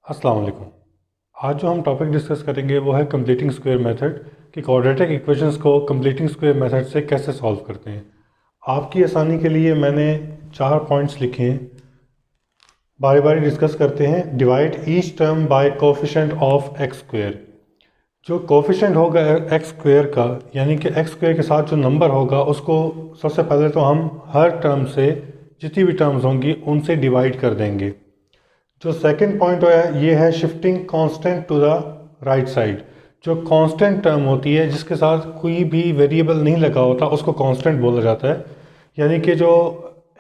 अस्सलाम वालेकुम। आज जो हम टॉपिक डिस्कस करेंगे वो है कंप्लीटिंग स्क्वायर मेथड कि क्वाड्रेटिक इक्वेशंस को कंप्लीटिंग स्क्वायर मेथड से कैसे सॉल्व करते हैं। आपकी आसानी के लिए मैंने 4 पॉइंट्स लिखे हैं, बारी बारी डिस्कस करते हैं। Divide each term by coefficient of x square. जो कोफिशिएंट होगा एक्स स्क्वायर का, यानी कि एक्स स्क्वायर के साथ जो नंबर होगा उसको सबसे पहले तो हम हर टर्म से, जितनी भी टर्म्स होंगी उनसे डिवाइड कर देंगे। जो सेकंड पॉइंट है ये है shifting constant to the right side. जो कांस्टेंट टर्म होती है जिसके साथ कोई भी वेरिएबल नहीं लगा होता उसको कांस्टेंट बोला जाता है, यानी कि जो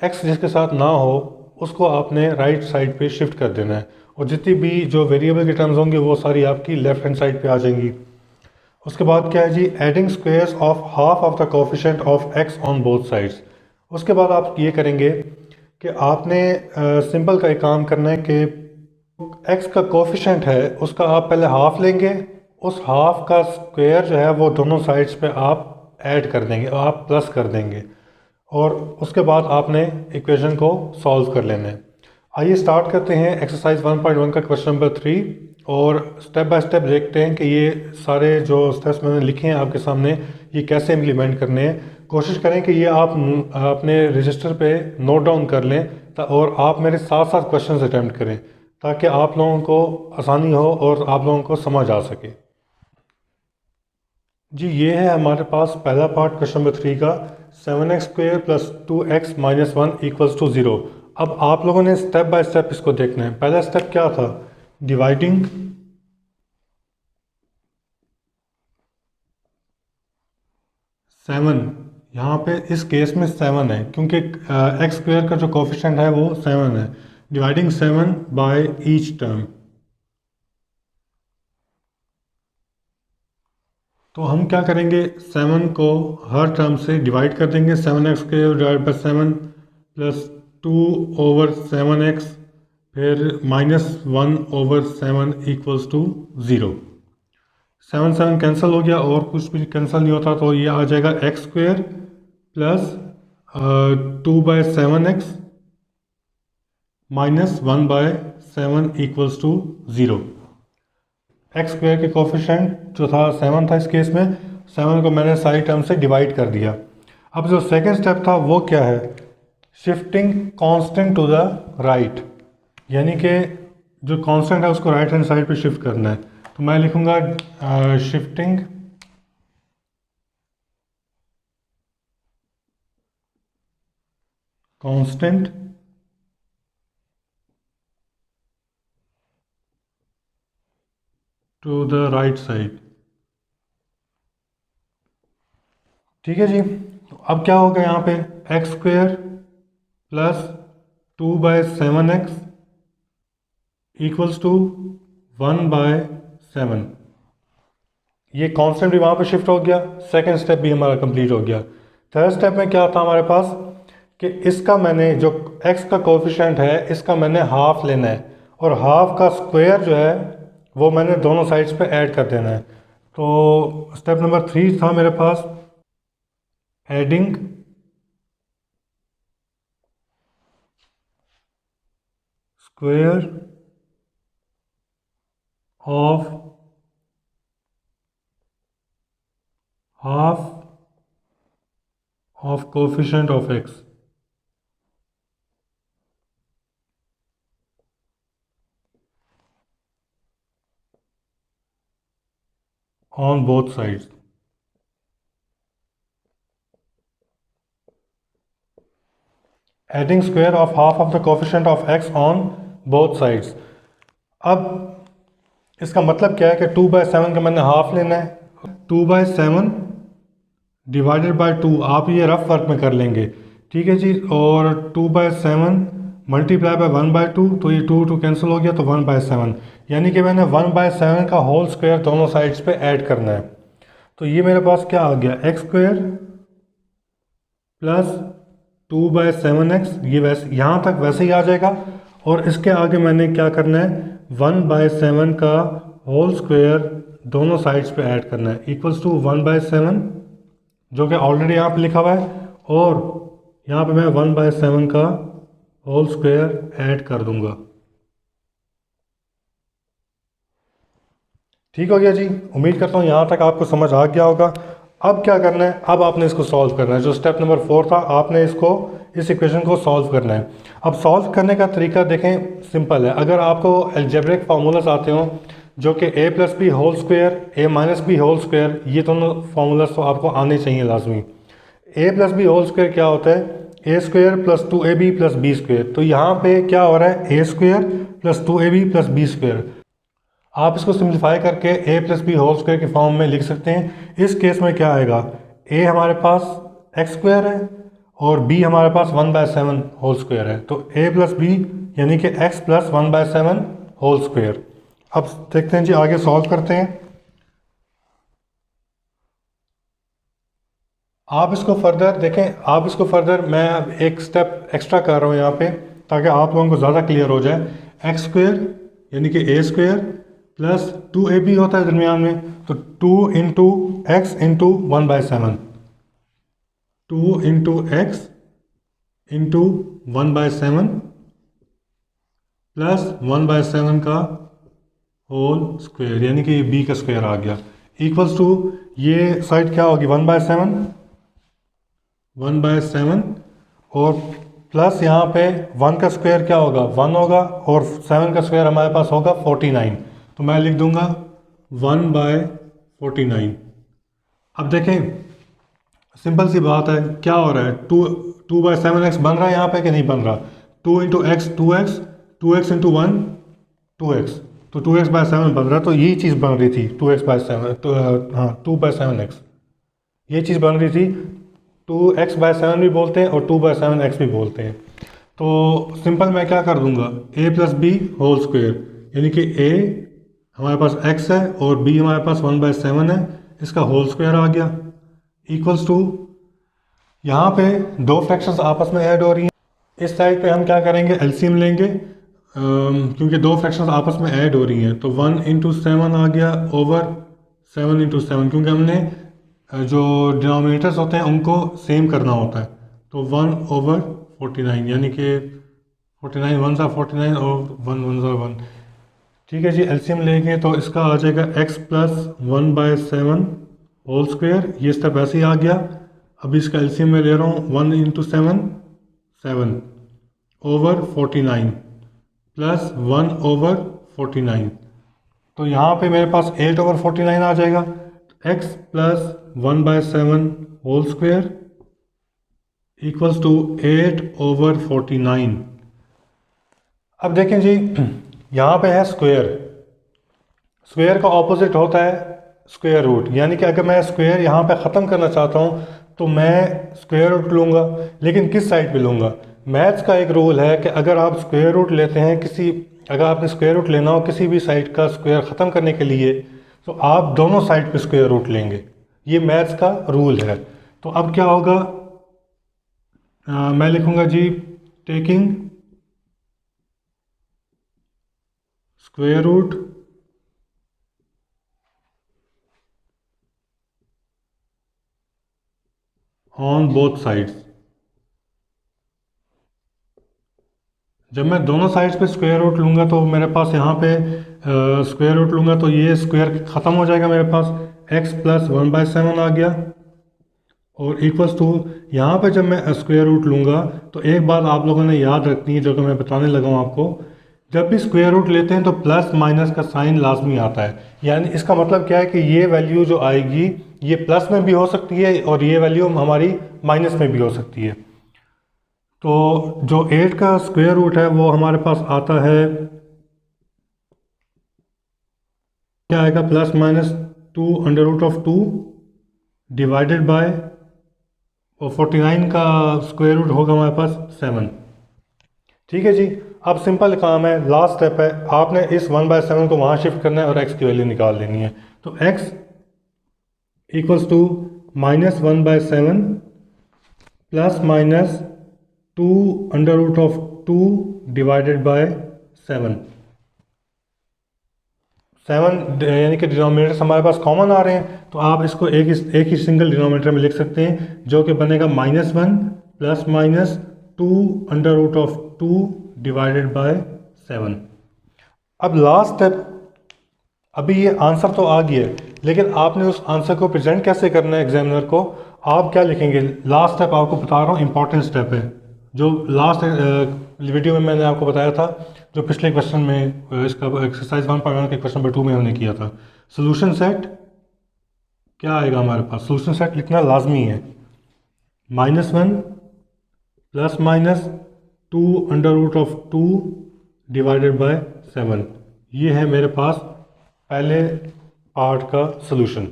एक्स जिसके साथ ना हो उसको आपने राइट साइड पे शिफ्ट कर देना है, और जितनी भी जो वेरिएबल की टर्म्स होंगे वो सारी आपकी लेफ्ट हैंड साइड पे आ जाएंगी। उसके बाद क्या है जी, adding squares of half of the coefficient of x on both sides. उसके बाद आप ये करेंगे कि आपने सिंपल का एक काम करना है कि एक्स का कोफिशिएंट है उसका आप पहले हाफ लेंगे, उस हाफ का स्क्वायर जो है वो दोनों साइड्स पे आप ऐड कर देंगे, आप प्लस कर देंगे, और उसके बाद आपने इक्वेशन को सॉल्व कर लेना है। आइए स्टार्ट करते हैं एक्सरसाइज 1.1 का क्वेश्चन नंबर 3, और स्टेप बाय स्टेप देखते हैं कि ये सारे जो स्टेप्स मैंने लिखे हैं आपके सामने ये कैसे इम्प्लीमेंट करने हैं। कोशिश करें कि ये आप अपने रजिस्टर पे नोट डाउन कर लें और आप मेरे साथ साथ क्वेश्चंस अटैम्प्ट करें ताकि आप लोगों को आसानी हो और आप लोगों को समझ आ सके। जी ये है हमारे पास पहला पार्ट क्वेश्चन नंबर 3 का, 7x² plus 2x-1 equals to 0। अब आप लोगों ने स्टेप बाय स्टेप इसको देखना है। पहला स्टेप क्या था, डिवाइडिंग 7। यहाँ पे इस केस में 7 है क्योंकि एक्स स्क्वायर का जो कोफिशिएंट है वो 7 है। डिवाइडिंग 7 बाय ईच टर्म, तो हम क्या करेंगे, 7 को हर टर्म से डिवाइड कर देंगे। 7x² divide by 7 plus 2/7x, फिर -1/7 इक्वल्स टू 0। 7 7 कैंसिल हो गया और कुछ भी कैंसिल नहीं होता, तो ये आ जाएगा x² plus 2/7x -1/7 equals to 0। X square के कोफिशिएंट जो था 7 था, इस केस में 7 को मैंने सारी टर्म से डिवाइड कर दिया। अब जो सेकंड स्टेप था वो क्या है, shifting constant to the right, यानी कि जो कांस्टेंट है उसको राइट हैंड साइड पे शिफ्ट करना है। तो मैं लिखूंगा shifting constant to the right side. ठीक है जी। तो अब क्या होगा यहाँ पे, x² plus 2/7x equals to 1/7। ये कांस्टेंट भी वहाँ पे शिफ्ट हो गया, सेकंड स्टेप भी हमारा कंप्लीट हो गया। थर्ड स्टेप में क्या था हमारे पास कि इसका मैंने जो x का कोफिशिएंट है इसका मैंने हाफ लेना है, और हाफ का स्क्वायर जो है वो मैंने दोनों साइड्स पे ऐड कर देना है। तो स्टेप नंबर 3 था मेरे पास, adding square of half of coefficient of x on both sides। Adding square of half of the coefficient of x on both sides. अब इसका मतलब क्या है कि 2/7 का मैंने हाफ लेना है, 2/7 डिवाइडेड बाय 2, आप ये रफ वर्क में कर लेंगे, ठीक है जी। और 2/7 मल्टीप्लाई बाय 1/2, तो ये 2 कैंसिल हो गया, तो 1/7, यानी कि मैंने 1/7 का होल स्क्वायर दोनों साइड्स पे ऐड करना है। तो ये मेरे पास क्या आ गया, x² प्लस 2/7x, ये वैसे यहाँ तक वैसे ही आ जाएगा, और इसके आगे मैंने क्या करना है, 1/7 का होल स्क्वायर दोनों साइड्स पे ऐड करना है, इक्वल्स टू 1/7, जो कि ऑलरेडी यहाँ पे लिखा हुआ है, और यहाँ पे मैं 1/7 का होल स्क्वायर ऐड कर दूंगा। ठीक हो गया जी। उम्मीद करता हूँ यहाँ तक आपको समझ आ गया होगा। अब क्या करना है, अब आपने इसको सॉल्व करना है। जो स्टेप नंबर 4 था, आपने इस इक्वेशन को सॉल्व करना है। अब सॉल्व करने का तरीका देखें, सिंपल है। अगर आपको अलजेब्रिक फार्मूलाज आते हो जो कि a plus B whole square, a minus B whole square, ये दोनों फार्मूलाज तो आपको आने चाहिए लाजमी। a plus B whole square क्या होता है, A square plus 2ab plus B square. तो यहाँ पे क्या हो रहा है, A square plus 2ab plus B square. आप इसको सिंप्लीफाई करके a plus B whole square के फॉर्म में लिख सकते हैं। इस केस में क्या आएगा, a हमारे पास एक्स स्क्वायर है और b हमारे पास 1/7 होल स्क्वायर है। तो a प्लस बी यानी कि x प्लस 1/7 होल स्क्वायर। अब देखते हैं जी, आगे सॉल्व करते हैं। आप इसको फर्दर देखें, आप इसको फर्दर मैं एक स्टेप एक्स्ट्रा कर रहा हूँ यहाँ पे, ताकि आप लोगों को ज़्यादा क्लियर हो जाए। एक्स स्क्वायर यानी कि ए स्क्वायर प्लस 2ab होता है दरमियान में, तो 2 into x into 1/7, 2 into x into 1/7 plus 1/7 का होल स्क्वायर, यानी कि b का स्क्वायर आ गया, इक्वल्स टू ये साइड क्या होगी 1/7 और प्लस यहाँ पे 1 का स्क्वायर क्या होगा 1 होगा और 7 का स्क्वायर हमारे पास होगा 49। तो मैं लिख दूंगा 1/49। अब देखें, सिंपल सी बात है, क्या हो रहा है, 2/7x बन रहा है यहाँ पे कि नहीं बन रहा। 2 into x 2x, 2x into 1 2x, तो 2x/7 बन रहा है। तो यही चीज़ बन रही थी 2x/7, तो हाँ 2/7x ये चीज़ बन रही थी। 2x/7 भी बोलते हैं और 2/7x भी बोलते हैं। तो सिंपल मैं क्या कर दूंगा, a plus B whole square, यानी कि a हमारे पास x है और b हमारे पास 1/7 है, इसका होल स्क्वायर आ गया, इक्वल्स टू यहाँ पे दो फ्रैक्शंस आपस में ऐड हो रही हैं। इस साइड पे हम क्या करेंगे, एलसीएम लेंगे, क्योंकि दो फ्रैक्शंस आपस में ऐड हो रही हैं। तो 1 इंटू 7 आ गया ओवर 7 इंटू 7, क्योंकि हमने जो डिनोमिनेटर्स होते हैं उनको सेम करना होता है। तो 1/49, यानी कि 49 1 सा 49 और 1 1 सा 1। ठीक है जी, एलसीएम लेंगे तो इसका आ जाएगा x प्लस 1/7 होल स्क्वायर, ये स्टेप ऐसे ही आ गया। अभी इसका एलसीएम में ले रहा हूँ, 1 इंटू 7 7 ओवर 49 प्लस 1/49। तो यहाँ पे मेरे पास 8/49 आ जाएगा। x plus 1/7 whole square equals to 8/49। अब देखें जी, यहाँ पे है स्क्वायर, स्क्वायर का ऑपोजिट होता है स्क्वायर रूट, यानी कि अगर मैं स्क्वायर यहाँ पे ख़त्म करना चाहता हूँ तो मैं स्क्वायर रूट लूँगा, लेकिन किस साइड पे लूँगा। मैथ्स का एक रूल है कि अगर आप स्क्वायर रूट लेते हैं अगर आपने स्क्वायर रूट लेना हो किसी भी साइड का स्क्वायर ख़त्म करने के लिए, तो आप दोनों साइड पे स्क्वायर रूट लेंगे, ये मैथ्स का रूल है। तो अब क्या होगा, मैं लिखूँगा जी, taking square root on both sides. जब मैं दोनों साइड्स पे स्क्वायर रूट लूँगा तो मेरे पास यहाँ पे स्क्वायर रूट लूँगा तो ये स्क्वायर ख़त्म हो जाएगा, मेरे पास x प्लस 1/7 आ गया और इक्वल्स टू यहाँ पे जब मैं स्क्वायर रूट लूँगा तो एक बात आप लोगों ने याद रखनी है जो कि मैं बताने लगा हूँ आपको। जब भी स्क्वायर रूट लेते हैं तो प्लस माइनस का साइन लाजमी आता है, यानी इसका मतलब क्या है कि ये वैल्यू जो आएगी ये प्लस में भी हो सकती है और ये वैल्यू हमारी माइनस में भी हो सकती है। तो जो 8 का स्क्वायर रूट है वो हमारे पास आता है, क्या आएगा, प्लस माइनस 2√2 डिवाइडेड बाय, और 49 का स्क्वायर रूट होगा हमारे पास 7। ठीक है जी, अब सिंपल काम है, लास्ट स्टेप है, आपने इस 1/7 को वहाँ शिफ्ट करना है और x की वैल्यू निकाल लेनी है। तो x equals to -1/7 plus minus 2√2 divided by 7। 7 यानी कि डिनोमिनेटर्स हमारे पास कॉमन आ रहे हैं, तो आप इसको एक ही सिंगल डिनोमिनेटर में लिख सकते हैं, जो कि बनेगा -1 प्लस माइनस 2√2 डिवाइडेड बाय 7। अब लास्ट स्टेप अभी ये आंसर तो आ गया है, लेकिन आपने उस आंसर को प्रेजेंट कैसे करना है एग्जामिनर को। आप क्या लिखेंगे, लास्ट स्टेप आपको बता रहा हूँ, इंपॉर्टेंट स्टेप है जो लास्ट वीडियो में मैंने आपको बताया था, जो पिछले क्वेश्चन में इसका एक्सरसाइज 1.1 के क्वेश्चन नंबर 2 में हमने किया था। सोल्यूशन सेट क्या आएगा हमारे पास, सोल्यूशन सेट लिखना लाजमी है। -1 प्लस माइनस 2√2 डिवाइडेड बाय 7, ये है मेरे पास पहले पार्ट का सलूशन।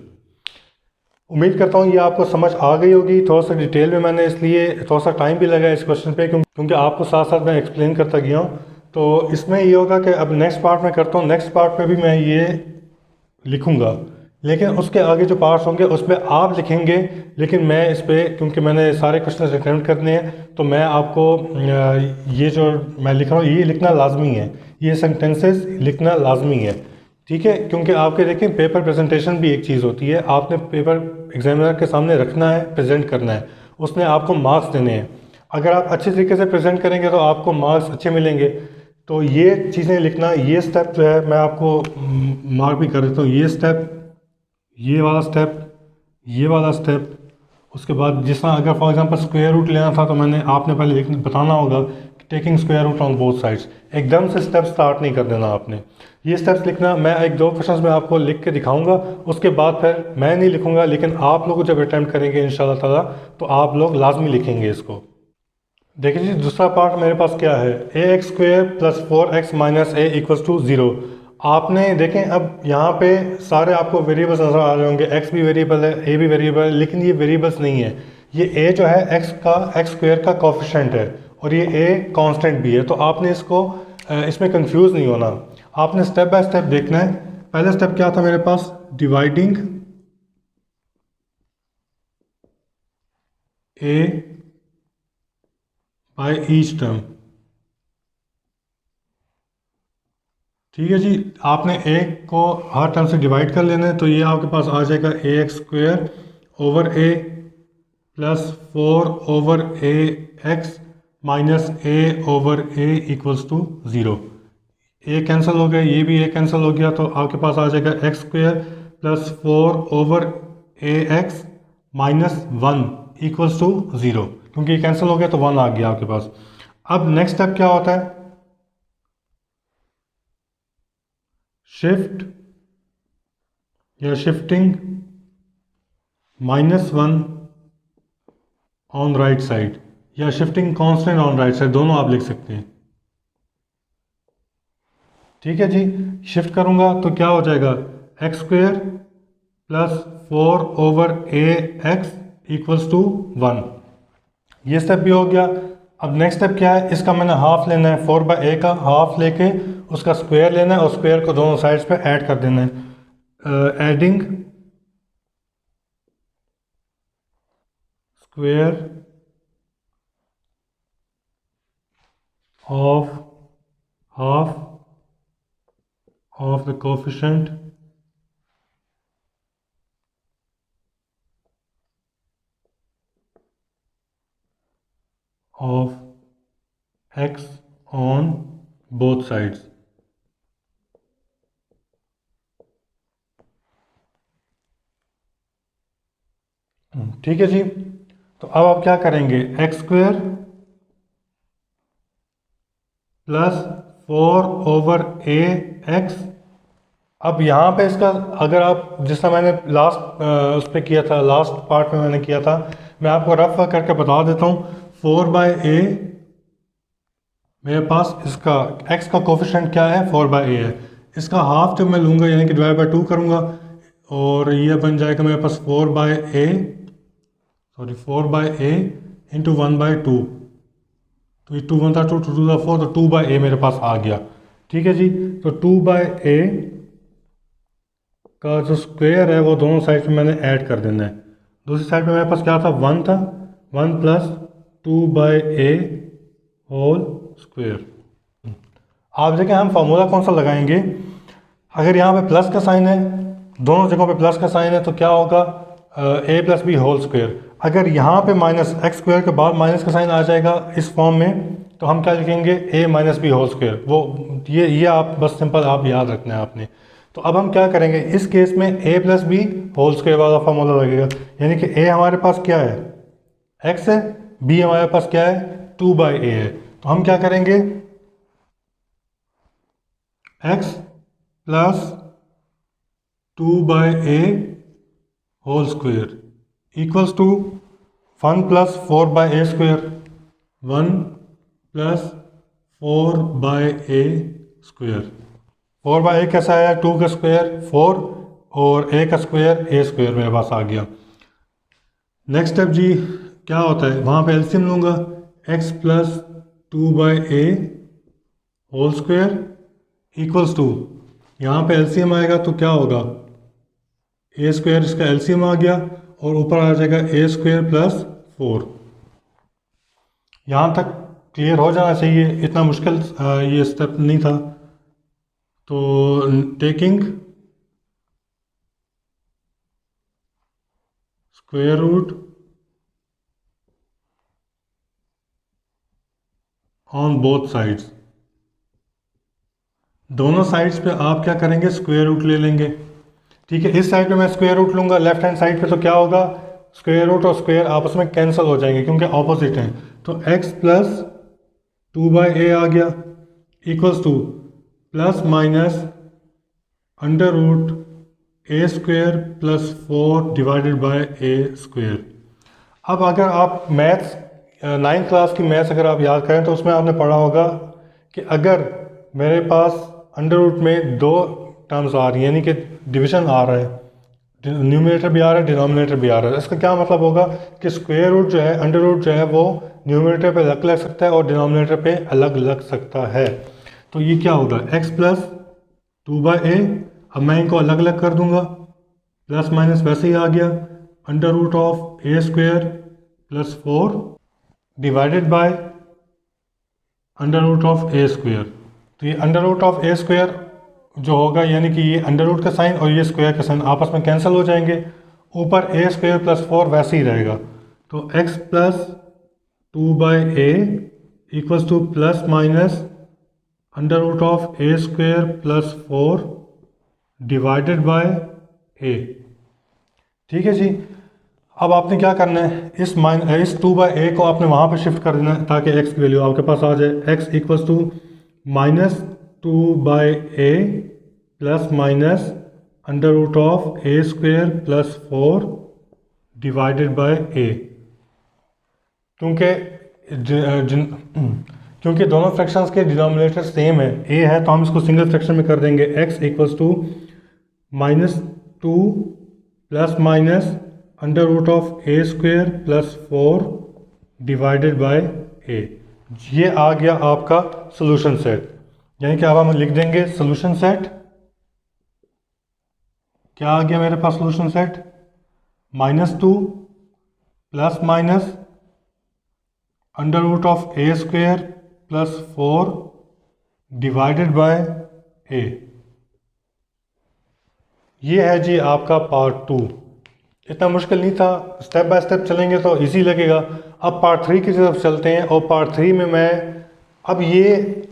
उम्मीद करता हूँ ये आपको समझ आ गई होगी। थोड़ा सा डिटेल में मैंने इसलिए थोड़ा सा टाइम भी लगा इस क्वेश्चन पे, क्योंकि आपको साथ साथ मैं एक्सप्लेन करता गया हूँ। तो इसमें ये होगा कि अब नेक्स्ट पार्ट में करता हूँ, नेक्स्ट पार्ट में भी मैं ये लिखूँगा, लेकिन उसके आगे जो पार्ट्स होंगे उस पर आप लिखेंगे। लेकिन मैं इस पर, क्योंकि मैंने सारे क्वेश्चन अटेम्प्ट करने हैं, तो मैं आपको ये जो मैं लिख रहा हूँ ये लिखना लाजमी है, ये सेंटेंसेस लिखना लाजमी है, ठीक है। क्योंकि आपके देखें पेपर प्रेजेंटेशन भी एक चीज़ होती है, आपने पेपर एग्जामिनर के सामने रखना है, प्रेजेंट करना है, उसने आपको मार्क्स देने हैं। अगर आप अच्छे तरीके से प्रेजेंट करेंगे तो आपको मार्क्स अच्छे मिलेंगे। तो ये चीज़ें लिखना, ये स्टेप जो है मैं आपको मार्क भी कर देता हूँ, ये स्टेप, ये वाला स्टेप, ये वाला स्टेप। उसके बाद जिस तरह अगर फॉर एग्जांपल स्क्वायर रूट लेना था तो मैंने आपने पहले बताना होगा taking square root on both sides, एकदम से स्टेप स्टार्ट नहीं कर देना आपने। ये स्टेप्स लिखना मैं एक दो क्वेश्चंस में आपको लिख के दिखाऊंगा, उसके बाद फिर मैं नहीं लिखूंगा, लेकिन आप लोग जब अटैम्प्ट करेंगे इंशाल्लाह ताला तो आप लोग लाजमी लिखेंगे इसको। देखिए जी, दूसरा पार्ट मेरे पास क्या है, ax² + 4x - a = 0। आपने देखें अब यहाँ पे सारे आपको वेरिएबल्स नज़र आ रहे होंगे, x भी वेरिएबल है, a भी वेरिएबल है, लेकिन ये वेरिएबल्स नहीं है। ये a जो है x² का कोफिशिएंट है और ये a कांस्टेंट भी है। तो आपने इसको इसमें कंफ्यूज नहीं होना, आपने स्टेप बाय स्टेप देखना है। पहला स्टेप क्या था मेरे पास, dividing a by each term, ठीक है जी। आपने a को हर टर्म से डिवाइड कर लेना है, तो ये आपके पास आ जाएगा ax² over a + 4/ax - a over a = 0। a cancel हो गया, ये भी a कैंसिल हो गया, तो आपके पास आ जाएगा x² + 4/ax - 1 = 0, क्योंकि ये कैंसिल हो गया तो 1 आ गया आपके पास। अब नेक्स्ट स्टेप क्या होता है, शिफ्ट या शिफ्टिंग -1 ऑन राइट साइड या shifting constant on right side, दोनों आप लिख सकते हैं, ठीक है जी। शिफ्ट करूंगा तो क्या हो जाएगा, x² + 4/ax = 1, ये स्टेप भी हो गया। अब नेक्स्ट स्टेप क्या है, इसका मैंने हाफ लेना है, 4/a का हाफ लेके उसका स्क्वायर लेना है और स्क्वायर को दोनों साइड्स पे ऐड कर देना है। Adding square of half of the coefficient of x on both sides. ठीक है जी। तो अब आप क्या करेंगे, x² + 4/ax। अब यहाँ पे इसका अगर आप, जिस तरह मैंने लास्ट उस पर किया था, लास्ट पार्ट में मैंने किया था, मैं आपको रफ करके बता देता हूँ। 4/a मेरे पास इसका x का कोफिशिएंट क्या है, 4/a है, इसका हाफ जब मैं लूँगा यानी कि डिवाइड बाय 2 करूँगा और ये बन जाएगा मेरे पास 4/a इंटू 1/2, तो ये 2 1 था 2 2 2 4, तो 2/a मेरे पास आ गया, ठीक है जी। तो 2/a का जो स्क्वायर है वो दोनों साइड में मैंने ऐड कर देना है। दूसरी साइड में मेरे पास क्या था, 1 था, 1 + 2/a होल स्क्वायर। आप देखें हम फार्मूला कौन सा लगाएंगे, अगर यहाँ पे प्लस का साइन है, दोनों जगहों पे प्लस का साइन है, तो क्या होगा, a + b होल स्क्वायर। अगर यहाँ पे -x² के बाद माइनस का साइन आ जाएगा इस फॉर्म में, तो हम क्या लिखेंगे, a - b होल स्क्वायर। वो ये आप बस सिंपल आप याद रखना है आपने। तो अब हम क्या करेंगे, इस केस में a plus B whole square वाला फॉर्मूला लगेगा, यानी कि a हमारे पास क्या है, x है, b हमारे पास क्या है, 2/a है। तो हम क्या करेंगे, x plus 2/a whole square equals to 1 plus 4/a square, 1 plus 4/a square. 4/a कैसा आया, 2 का स्क्वायर 4 और a का स्क्वायर a स्क्वायर मेरे पास आ गया। नेक्स्ट स्टेप जी क्या होता है, वहाँ पे एलसीएम लूँगा, x plus 2/a whole square equals to, यहाँ पे एलसीएम आएगा तो क्या होगा, a स्क्वायर, इसका एलसीएम आ गया और ऊपर आ जाएगा a स्क्वायर प्लस 4। यहाँ तक क्लियर हो जाना चाहिए, इतना मुश्किल ये स्टेप नहीं था। तो taking square root on both sides, दोनों साइड्स पे आप क्या करेंगे, स्क्वायर रूट ले लेंगे। ठीक है, इस साइड पे मैं स्क्वायर रूट लूँगा, लेफ्ट हैंड साइड पे तो क्या होगा, स्क्वायर रूट और स्क्वायर आपस में कैंसिल हो जाएंगे क्योंकि ऑपोजिट हैं। तो x प्लस 2/a आ गया equals to plus minus under root a square plus 4 divided by a square. अब अगर आप मैथ्स 9th क्लास की मैथ्स अगर आप याद करें तो उसमें आपने पढ़ा होगा कि अगर मेरे पास अंडर रूट में दो टर्म्स आ रही हैं, यानी कि डिवीजन आ रहा है, न्यूमरेटर भी आ रहा है, डिनोमिनेटर भी आ रहा है, इसका क्या मतलब होगा कि स्क्वायर रूट जो है, अंडर रूट जो है वो न्यूमरेटर पे अलग लग सकता है और डिनोमिनेटर पे अलग लग सकता है। तो ये क्या होगा, x प्लस 2/a, अब मैं इनको अलग अलग कर दूंगा, प्लस माइनस वैसे ही आ गया, under root of a square plus 4 divided by under root of a square. तो ये under root of a square जो होगा, यानी कि ये अंडर रूट का साइन और ये स्क्वायर का साइन आपस में कैंसिल हो जाएंगे, ऊपर a स्क्वायर प्लस 4 वैसे ही रहेगा। तो x plus 2/a equals to plus minus under root of a square plus 4 divided by a। ठीक है जी, अब आपने क्या करना है, इस 2/a को आपने वहाँ पे शिफ्ट कर देना है ताकि x की वैल्यू आपके पास आ जाए, x equals to minus 2/a plus minus under root of a square plus 4 divided by a। क्योंकि दोनों फ्रैक्शंस के डिनोमिनेटर सेम है, a है तो हम इसको सिंगल फ्रैक्शन में कर देंगे, x equals to -2 plus minus under root of a square plus 4 divided by a। ये आ गया आपका सोल्यूशन सेट, यानी कि अब हम लिख देंगे सोल्यूशन सेट, क्या आ गया मेरे पास solution set, -2 plus minus under root of a square plus 4 divided by a। ये है जी आपका पार्ट 2। इतना मुश्किल नहीं था, स्टेप बाय स्टेप चलेंगे तो इजी लगेगा। अब पार्ट 3 की तरफ चलते हैं और पार्ट 3 में मैं अब ये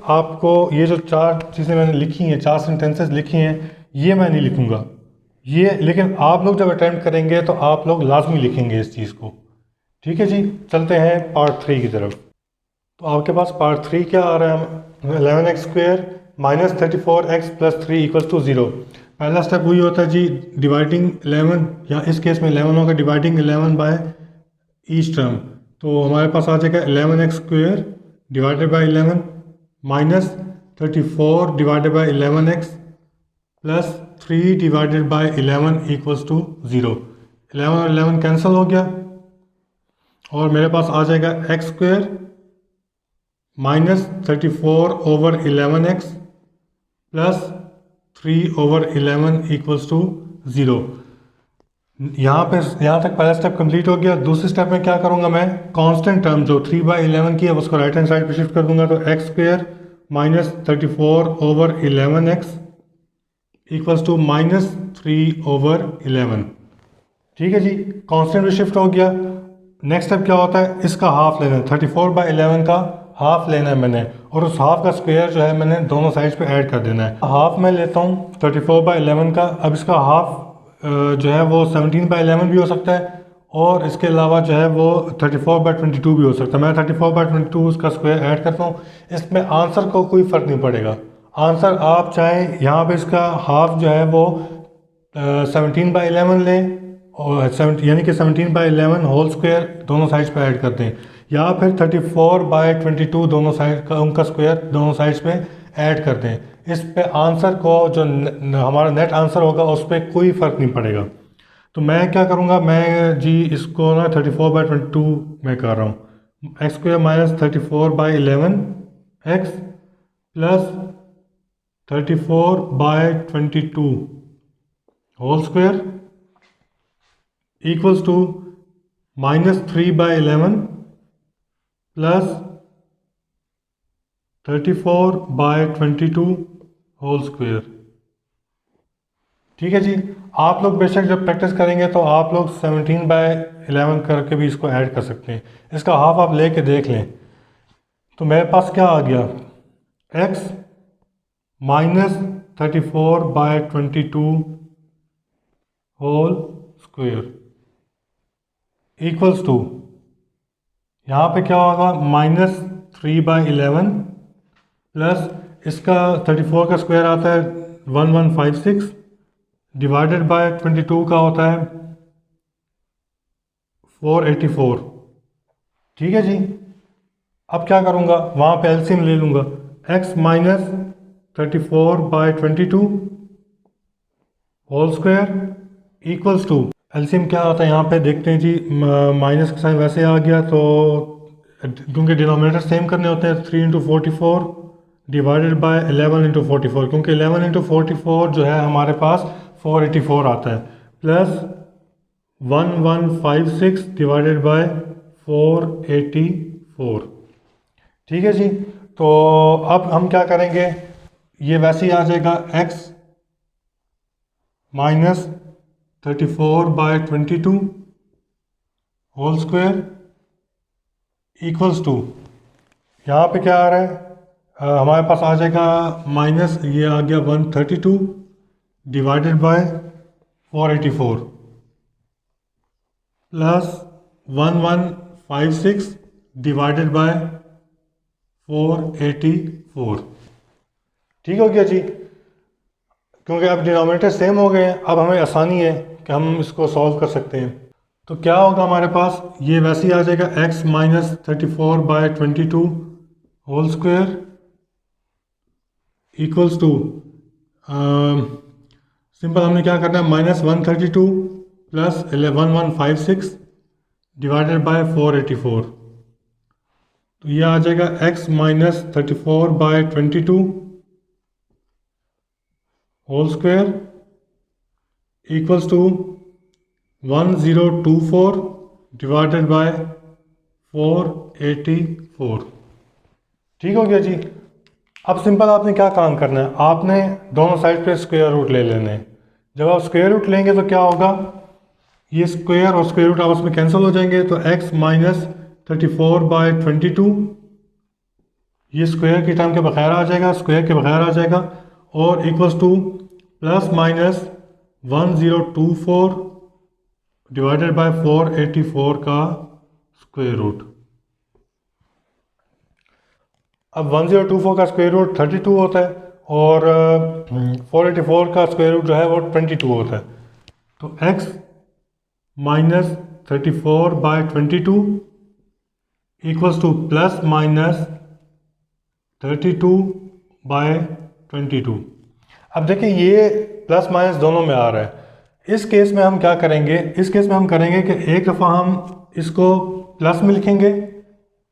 आपको ये जो 4 चीज़ें मैंने लिखी हैं, 4 सेंटेंसेस लिखी हैं, ये मैं नहीं लिखूँगा ये, लेकिन आप लोग जब अटेम्प्ट करेंगे तो आप लोग लाजमी लिखेंगे इस चीज़ को। ठीक है जी, चलते हैं पार्ट 3 की तरफ। तो आपके पास पार्ट 3 क्या आ रहा है, 11x square minus 34x plus 3 equals to 0। पहला स्टेप वही होता है जी, डिवाइडिंग 11, या इस केस में 11 होगा, डिवाइडिंग 11 बाय ईच टर्म। तो हमारे पास आ जाएगा 11x square divided by 11 minus 34 divided by 11x plus 3 divided by 11 equals to 0। 11 और 11 कैंसिल हो गया और मेरे पास आ जाएगा x square minus 34 over 11x plus 3 over 11 equals to 0। यहाँ तक पहला स्टेप कंप्लीट हो गया। दूसरे स्टेप में क्या करूँगा, मैं कांस्टेंट टर्म जो 3/11 की है उसको राइट हैंड साइड पे शिफ्ट कर दूंगा। तो x square minus 34 over 11x equals to minus 3 over 11। ठीक है जी, कांस्टेंट भी शिफ्ट हो गया। नेक्स्ट स्टेप क्या होता है, इसका हाफ लेना है, 34/11 का हाफ लेना है मैंने, और उस हाफ का स्क्वायर जो है मैंने दोनों साइड्स पे ऐड कर देना है। हाफ मैं लेता हूँ 34/11 का। अब इसका हाफ जो है वो 17/11 भी हो सकता है, और इसके अलावा जो है वो 34/22 भी हो सकता है। मैं 34/22 उसका स्क्वायर ऐड करता हूँ। इसमें आंसर को कोई फ़र्क नहीं पड़ेगा। आंसर आप चाहें यहाँ पे इसका हाफ जो है वो 17/11 लें, और 70 यानी कि 17/11 होल स्क्वायर दोनों साइड्स पे ऐड करते हैं, या फिर 34/22 दोनों साइड का उनका स्क्वायर दोनों साइड्स पे ऐड करते हैं। इस पे आंसर को जो हमारा नेट आंसर होगा उस पर कोई फ़र्क नहीं पड़ेगा। तो मैं क्या करूँगा, मैं जी इसको ना 34/22 में कर रहा हूँ। X square minus 34/11 x plus 34/22 whole square equals to -3/11 plus 34/22 whole square. ठीक है जी। आप लोग बेशक जब प्रैक्टिस करेंगे तो आप लोग 17/11 करके भी इसको ऐड कर सकते हैं। इसका हाफ आप लेके देख लें। तो मेरे पास क्या आ गया, x minus 34/22 whole square equals to, यहाँ पे क्या होगा, -3/11 प्लस इसका 34 का स्क्वायर आता है 1156 डिवाइडेड बाय 22 का होता है 484। ठीक है जी। अब क्या करूँगा, वहाँ पे एलसीएम ले लूँगा। x minus 34/22 whole square equals to, LCM क्या आता है यहाँ पे देखते हैं जी। माइनस का साइन वैसे आ गया, तो क्योंकि डिनोमिनेटर सेम करने होते हैं, 3 × 44 डिवाइडेड बाय 11 × 44, क्योंकि 11 × 44 जो है हमारे पास 484 आता है, प्लस 1156 डिवाइडेड बाय 484। ठीक है जी। तो अब हम क्या करेंगे, ये वैसे ही आ जाएगा x minus 34/22 whole square equals to, यहाँ पे क्या आ रहा है, हमारे पास आ जाएगा माइनस, ये आ गया 132 divided by 484 plus 1156 divided by 484। ठीक हो गया जी। क्योंकि अब डिनोमिनेटर सेम हो गए हैं, अब हमें आसानी है कि हम इसको सॉल्व कर सकते हैं। तो क्या होगा हमारे पास, ये वैसे ही आ जाएगा x minus 34/22 whole square equals to, simple हमने क्या करना है, -132 प्लस 1156 डिवाइडेड बाय 484। तो ये आ जाएगा x minus 34/22 whole square equals to 1024 divided by 484। ठीक हो गया जी। अब सिंपल आपने क्या काम करना है, आपने दोनों साइड पे स्क्वायर रूट ले लेने हैं। जब आप स्क्वायर रूट लेंगे तो क्या होगा, ये स्क्वायर और स्क्वायर रूट आपस में कैंसिल हो जाएंगे, तो x माइनस 34/22 ये स्क्वायर की टर्म के बगैर आ जाएगा, स्क्वायर के बगैर आ जाएगा, और equals to plus minus 1024 divided by 484 का स्क्वायर रूट। अब 1024 का स्क्वायर रूट 32 होता है, और 484 का स्क्वायर रूट जो है वो 22 होता है। तो x minus 34/22 equals to plus minus 32/22। अब देखिए ये प्लस माइनस दोनों में आ रहा है। इस केस में हम क्या करेंगे, इस केस में हम करेंगे कि एक दफ़ा हम इसको प्लस में लिखेंगे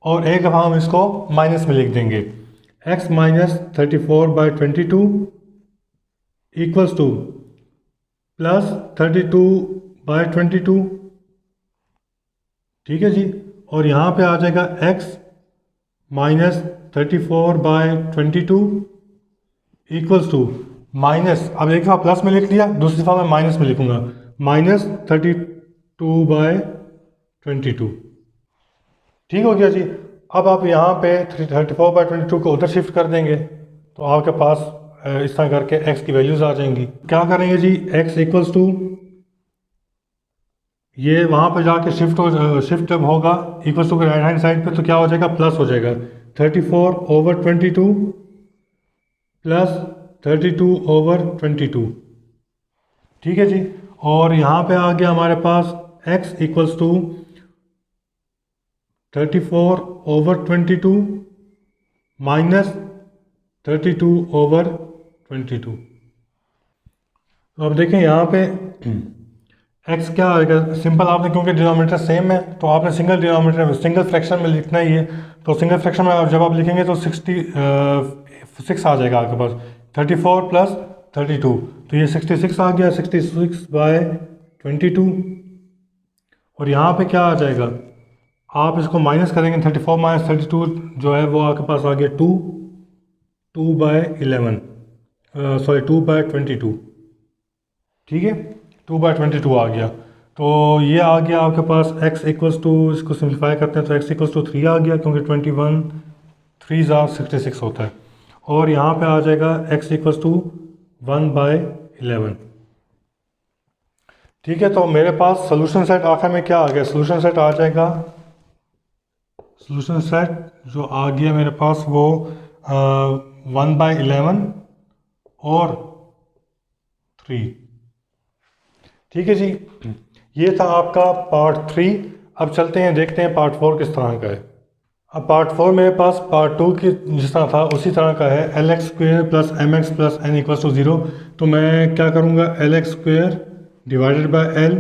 और एक दफ़ा हम इसको माइनस में लिख देंगे। x minus 34/22 equals to plus 32/22। ठीक है जी। और यहाँ पे आ जाएगा x minus 34/22 equals to minus, अब एक दफ़ा प्लस में लिख लिया, दूसरी दफ़ा मैं माइनस में लिखूंगा, -32/22। ठीक हो गया जी। अब आप यहाँ पे 34/22 को उधर शिफ्ट कर देंगे तो आपके पास इस तरह करके x की वैल्यूज़ आ जाएंगी। क्या करेंगे जी, x इक्वल्स टू ये वहाँ पे जाके शिफ्ट जब होगा इक्वल्स टू के राइट हैंड साइड पे तो क्या हो जाएगा, प्लस हो जाएगा 34/22 प्लस 32/22। ठीक है जी। और यहाँ पे आ गया हमारे पास x इक्वल्स टू 34/22 माइनस 32/22। तो अब देखें यहाँ पे x क्या आएगा, सिंपल आपने क्योंकि डिनोमिनेटर सेम है तो आपने सिंगल डिनोमिनेटर में सिंगल फ्रैक्शन में लिखना ही है। तो सिंगल फ्रैक्शन में जब आप लिखेंगे तो 6 आ जाएगा आपके पास, 34 प्लस 32 तो ये 66 आ गया, 66/22। और यहाँ पे क्या आ जाएगा, आप इसको माइनस करेंगे, 34 माइनस 32 जो है वो आपके पास आ गया 2/11 सॉरी 2/22। ठीक है, 2/22 आ गया। तो ये आ गया आपके पास x इक्वल्स टू, इसको सिंप्लीफाई करते हैं तो x इक्वल्स टू 3 आ गया क्योंकि 21 3 66 होता है। और यहाँ पे आ जाएगा x इक्वल्स टू 1/11। ठीक है, तो मेरे पास सोल्यूशन सेट आखिर में क्या आ गया, सोल्यूशन सेट आ जाएगा, सोल्यूशन सेट जो आ गया मेरे पास वो 1/11 और 3। ठीक है जी, ये था आपका पार्ट 3। अब चलते हैं देखते हैं पार्ट 4 किस तरह का है। अब पार्ट 4 मेरे पास पार्ट 2 की जिस तरह था उसी तरह का है, LX² plus MX plus N equals to 0। तो मैं क्या करूँगा, LX² divided by L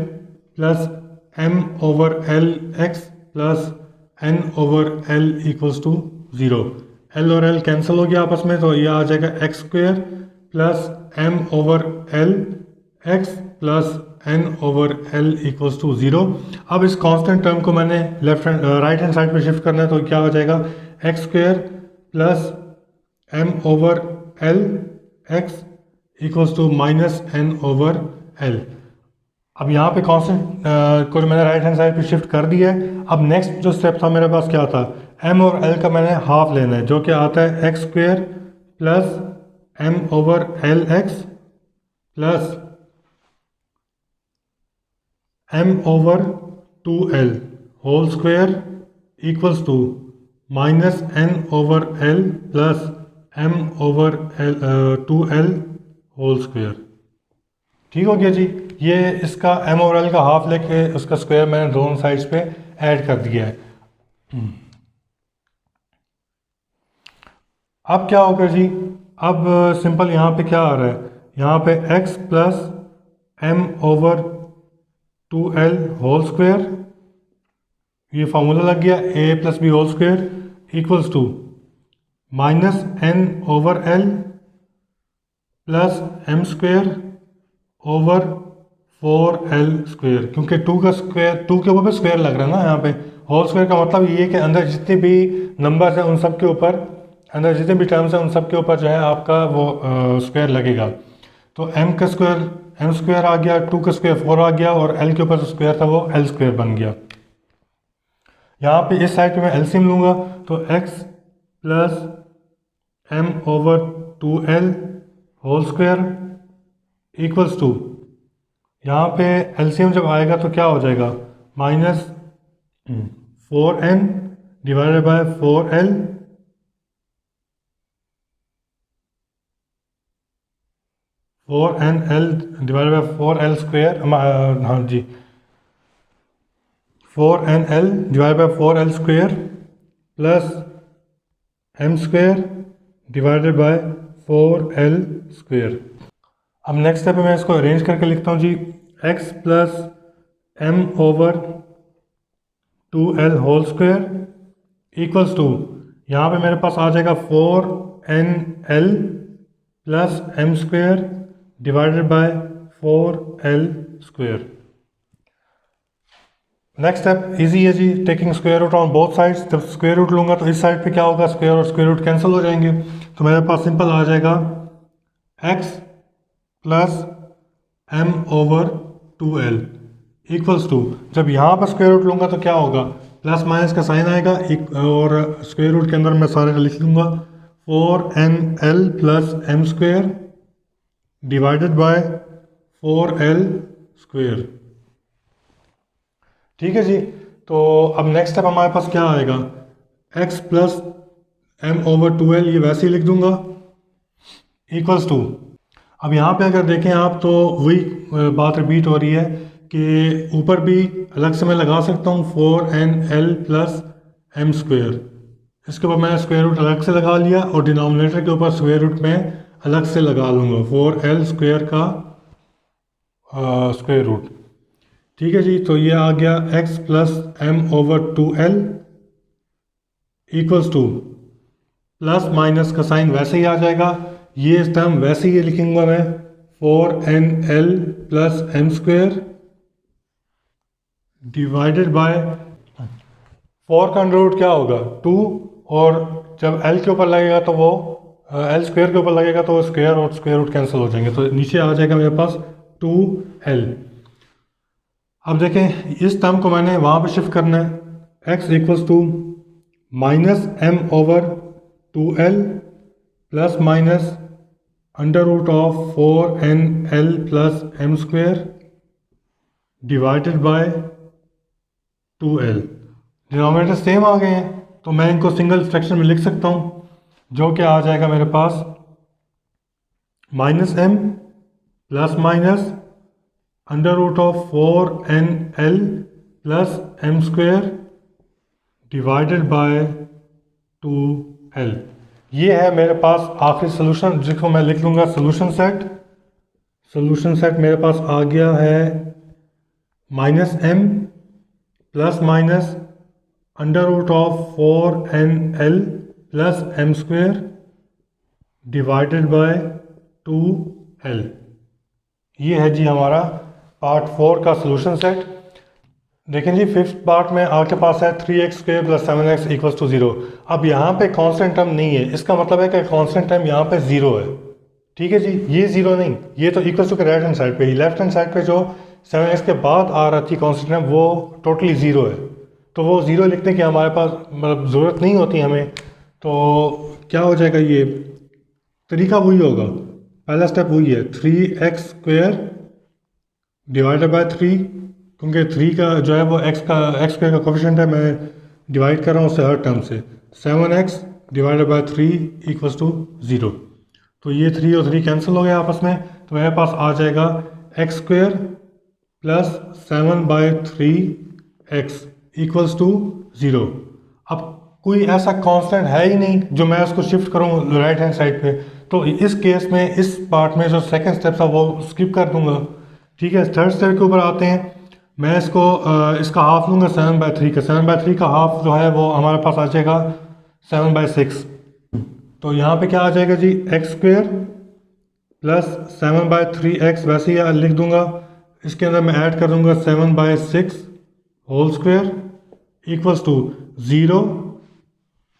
plus M/LX plus N/L equals to 0। L और L कैंसिल हो गया आपस में तो ये आ जाएगा x² plus M/LX plus N/L equals to 0। अब इस कांस्टेंट टर्म को मैंने राइट हैंड साइड पे शिफ्ट करना है तो क्या हो जाएगा, x² plus M/LX equals to minus N/L। अब यहाँ पे कांस्टेंट को मैंने राइट हैंड साइड पे शिफ्ट कर दिया है। अब नेक्स्ट जो स्टेप था मेरे पास क्या था, M और L का मैंने हाफ लेना है जो कि आता है x² plus M/LX plus M/2L whole square equals to minus N/L plus M/2L whole square. ठीक हो गया जी। ये इसका M और L का हाफ लेके उसका स्क्वायर मैंने दोनों साइड्स पे ऐड कर दिया है। अब क्या होगा जी, अब सिंपल यहाँ पे क्या आ रहा है, यहाँ पे x plus M/2L whole square, ये फार्मूला लग गया a plus b whole square equals to minus N/L plus M square over 4L square, क्योंकि 2 का स्क्वायर 2 के ऊपर स्क्वायर लग रहा है ना यहाँ पे। होल स्क्वायर का मतलब ये है कि अंदर जितने भी नंबर्स हैं उन सब के ऊपर, अंदर जितने भी टर्म्स हैं उन सब के ऊपर जो है आपका वो स्क्वायर लगेगा। तो m का स्क्वायर m स्क्वायर आ गया, 2 का स्क्वायर 4 आ गया और l के ऊपर जो स्क्वायर था वो l स्क्वायर बन गया। यहाँ पे इस साइड पे मैं एलसीएम लूँगा तो x plus M/2L whole square equals to, यहाँ पे एलसीएम जब आएगा तो क्या हो जाएगा, minus 4n divided by 4l4nl divided by 4l square, हाँ जी 4nl divided by 4l square plus m square divided by 4l square. अब नेक्स्ट स्टेप में मैं इसको अरेंज करके लिखता हूँ जी, x plus M/2L whole square equals to, यहाँ पे मेरे पास आ जाएगा 4nl plus m square divided by 4l square. Next step easy है जी, taking square root on both sides. जब स्क्वायर रूट लूँगा तो इस साइड पे क्या होगा, स्क्वायर और स्क्वायर रूट कैंसिल हो जाएंगे तो मेरे पास सिंपल आ जाएगा x plus M/2L equals to, जब यहाँ पर स्क्वायर रूट लूँगा तो क्या होगा, प्लस माइनस का साइन आएगा और स्क्वायर रूट के अंदर मैं सारे लिख लूँगा 4nl plus M square divided by 4l square. ठीक है जी। तो अब नेक्स्ट स्टेप हमारे पास क्या आएगा, x plus m over 2l, ये वैसे ही लिख दूंगा इक्वल्स टू। अब यहाँ पे अगर देखें आप तो वही बात रिपीट हो रही है कि ऊपर भी अलग से मैं लगा सकता हूँ 4nl प्लस एम स्क्वायर, इसके ऊपर मैंने स्क्वायर रूट अलग से लगा लिया और डिनोमिनेटर के ऊपर स्क्वायर रूट में अलग से लगा लूँगा 4l स्क्वायर का स्क्वायर रूट। ठीक है जी। तो ये आ गया x plus m over 2l equals to, plus minus का साइन वैसे ही आ जाएगा, ये इस टर्म वैसे ही लिखूंगा मैं 4nl plus M square divided by 4 का अंडर रूट क्या होगा 2, और जब l के ऊपर लगेगा तो वो l स्क्वायर के ऊपर लगेगा तो वो स्क्वायर और स्क्वायर रूट कैंसिल हो जाएंगे, तो नीचे आ जाएगा मेरे पास 2l। अब देखें इस टर्म को मैंने वहाँ पे शिफ्ट करना है, x equals to minus M over 2l plus minus under root of 4nl plus M square divided by 2l। Denominator same आ गए हैं तो मैं इनको सिंगल फ्रैक्शन में लिख सकता हूँ, जो कि आ जाएगा मेरे पास minus M plus minus under root of 4nl plus M square divided by 2l। ये है मेरे पास आखिरी सोल्यूशन, जिसको मैं लिख लूँगा सोल्यूशन सेट। सोल्यूशन सेट मेरे पास आ गया है minus M plus minus under root of 4nl plus M square divided by 2l। ये है जी हमारा पार्ट 4 का सोल्यूशन सेट। देखें जी फिफ्थ पार्ट में आपके पास है 3x square plus 7x equals to 0। अब यहाँ पे कांस्टेंट टर्म नहीं है, इसका मतलब है कि कांस्टेंट टर्म यहाँ पे 0 है। ठीक है जी, ये 0 नहीं, ये तो इक्वल्स टू के राइट हैंड साइड पे ही, लेफ्ट हैंड साइड पे जो 7x के बाद आ रहा थी कांस्टेंट टर्म वो टोटली 0 है, तो वो 0 लिखने की हमारे पास मतलब ज़रूरत नहीं होती हमें। तो क्या हो जाएगा, ये तरीका वही होगा, पहला स्टेप वही है 3x स्क्वायर डिवाइडेड बाय 3, क्योंकि 3 का जो है वो x स्क्वायर का कोफिशिएंट है, मैं डिवाइड कर रहा हूँ उससे हर टर्म से। 7x divided by 3 equals to 0। तो ये 3 और 3 कैंसिल हो गया आपस में, तो मेरे पास आ जाएगा x square plus 7 by 3x equals to 0। अब कोई ऐसा कांस्टेंट है ही नहीं जो मैं उसको शिफ्ट करूँ राइट हैंड साइड पे, तो इस केस में इस पार्ट में जो सेकंड स्टेप था वो स्किप कर दूंगा। ठीक है, थर्ड स्टेप के ऊपर आते हैं। मैं इसको इसका हाफ लूँगा 7 बाय 3 का, 7 बाय 3 का हाफ जो है वो हमारे पास आ जाएगा 7 बाय 6। तो यहाँ पे क्या आ जाएगा जी, x square plus 7 by 3x वैसे ही लिख दूंगा, इसके अंदर मैं ऐड कर दूंगा 7 by 6 whole square equals to 0,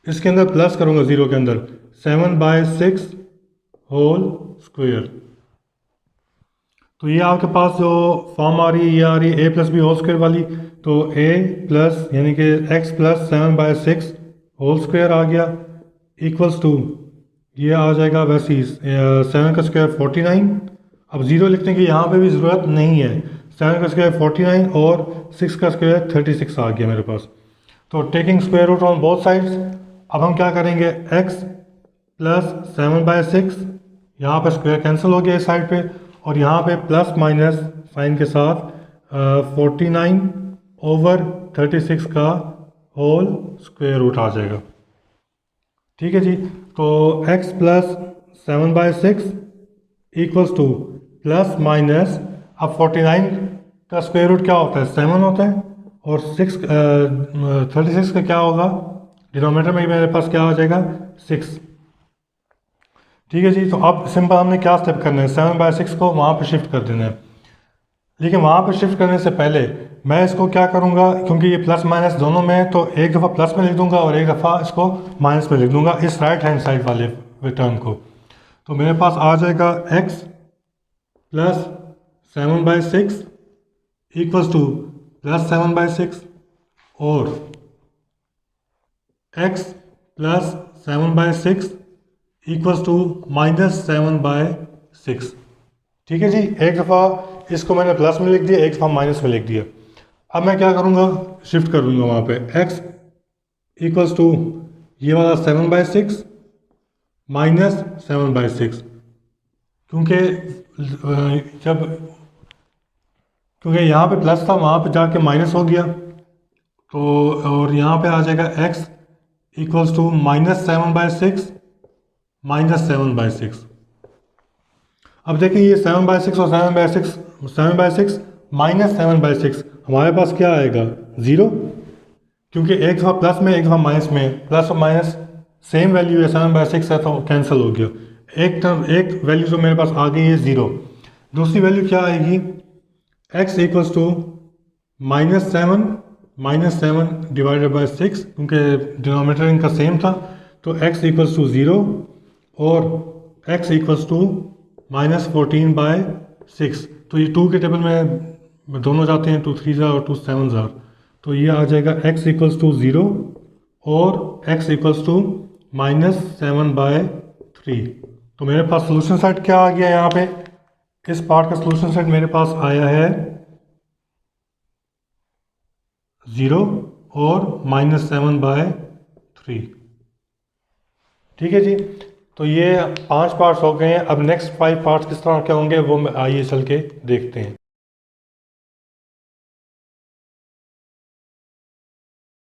इसके अंदर प्लस करूंगा 0 के अंदर 7 बाय 6 होल स्क्वायर। तो ये आपके पास जो फॉर्म आ रही है ये आ रही है a plus B whole square वाली, तो a प्लस यानी कि x plus 7 by 6 whole square आ गया इक्वल्स टू, ये आ जाएगा वैसे ही 7 का स्क्वायर 49। अब 0 लिखने की यहाँ पे भी ज़रूरत नहीं है, 7 का स्क्वायर 49 और 6 का स्क्वायर 36 आ गया मेरे पास। तो taking square root on both sides, अब हम क्या करेंगे, x प्लस 7 बाय 6, यहाँ पे स्क्वायर कैंसिल हो गया इस साइड पे, और यहाँ पे प्लस माइनस साइन के साथ 49 ओवर 36 का होल स्क्वायर रूट आ जाएगा। ठीक है जी, तो x plus 7 by 6 equals to plus minus, अब 49 का स्क्वायर रूट क्या होता है 7 होता है, और 36 का क्या होगा, डिनोमिनेटर में मेरे पास क्या आ जाएगा 6। ठीक है जी, तो अब सिंपल हमने क्या स्टेप करना है, 7 बाय 6 को वहाँ पे शिफ्ट कर देना है। लेकिन वहाँ पे शिफ्ट करने से पहले मैं इसको क्या करूँगा, क्योंकि ये प्लस माइनस दोनों में है, तो एक दफ़ा प्लस में लिख दूँगा और एक दफ़ा इसको माइनस में लिख दूँगा इस राइट हैंड साइड वाले टर्म को। तो मेरे पास आ जाएगा x plus 7 by 6 equals to plus 7 by 6 और x प्लस 7/6 इक्वल्स टू -7/6। ठीक है जी, एक दफ़ा इसको मैंने प्लस में लिख दिया, एक दफ़ा माइनस में लिख दिया। अब मैं क्या करूँगा, शिफ्ट कर दूँगा वहाँ पे x इक्वल्स टू ये वाला 7/6 -7/6, क्योंकि यहाँ पे प्लस था, वहाँ पे जाके माइनस हो गया, तो और यहाँ पे आ जाएगा x इक्वल्स टू -7/6 -7/6। अब देखें ये 7/6 और 7/6 -7/6 हमारे पास क्या आएगा, ज़ीरो, क्योंकि एक दफ़ा प्लस में एक दफ़ा माइनस में, प्लस और माइनस सेम वैल्यू है, 7/6 है तो कैंसिल हो गया। एक वैल्यू जो मेरे पास आ गई है ज़ीरो। दूसरी वैल्यू क्या आएगी, x equals to -7 divided by 6, क्योंकि डिनोमिनेटर इनका सेम था, तो x इक्वल्स टू ज़ीरो और x इक्वल्स टू -14/6। तो ये 2 के टेबल में दोनों जाते हैं, 2 3 और 2 7, तो ये आ जाएगा x इक्वल्स टू ज़ीरो और x इक्वल्स टू -7/3। तो मेरे पास सोल्यूशन सेट क्या आ गया, यहाँ पे इस पार्ट का सोल्यूशन सेट मेरे पास आया है 0 और -7/3। ठीक है जी, तो ये 5 पार्ट्स हो गए हैं। अब नेक्स्ट 5 पार्ट्स किस तरह के होंगे वो आइए चल के देखते हैं।